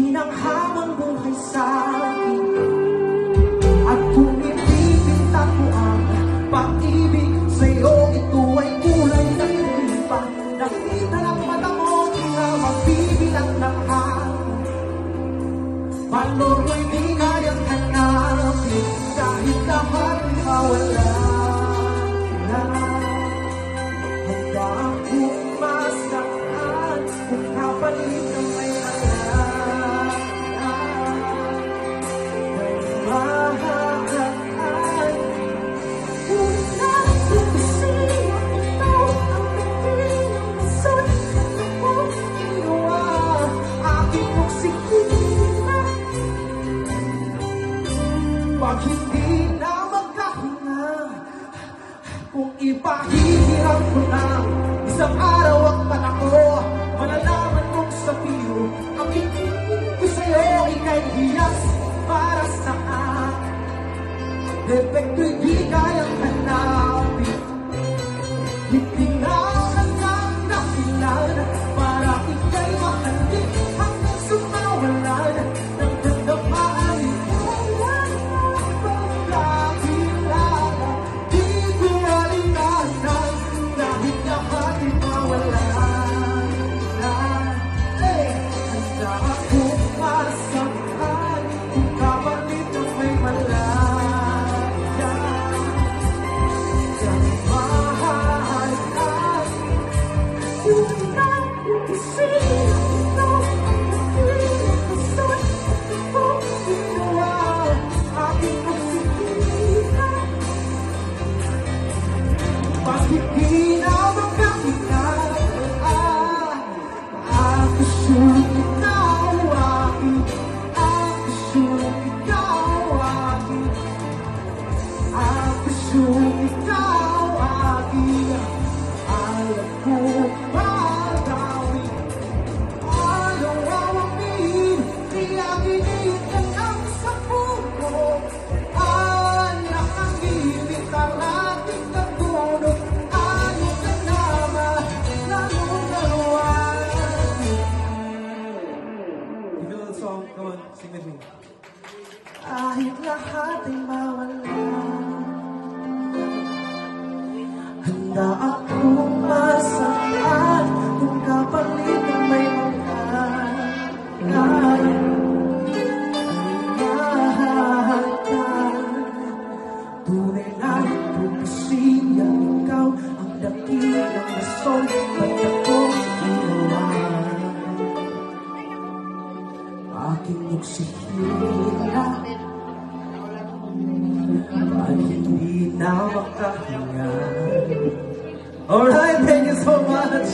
Tinanghamang buhay sa akin. At kung ipipinta ko ang pag-ibig sa'yo, ito ay kulay ng lipa. Nakita ng mata mo, di na magbibilang ng hangin. Pano'y di kayang hanapin, kahit lahat mawala na. Handa akong masaktan kung kapalit ng may alam. May mahalaan. Ngunit natin kasi ito ang napiling rason kung ginawa aking pagsikina. Pag hindi na magkahinga, kung ipahihirap ko na isang araw ang panako, malalaman kong sa piyo ang hingin ko sa'yo, ika'y hiyas para sa akin. Depekto'y di kayang hanapin, hindi na hanggang dahilan para ika'y mahalin hanggang sumawalan ng dandamaan. Wala na akong kakilala, di ko alinanan dahil lahat ay mawala na. Handa akong masaktan kung kapalit ng may malaya. Kang mahal ay yun lang kasi ito ang napiling rason kung ginawa aking pagsikina. Pag hindi na magkahinga, ako sure ikaw akin. Ako sure ikaw akin. Ako sure ikaw akin. Alam ko magawin, ayaw awamin, di akin itanang sa puso. Anak ang ibig, karating na tulog, ayaw ka naman, lalong-laluan. You know the song? Come on, sing with me. Kahit lahat ay mawala, handa akong masaktan kung kapalit ng may mahal. Mahal ka, tunay na pupisiya, ikaw ang dakilang rason ba't ako ginawa aking oksihina. At hindi na makahinga. Alright, thank you so much.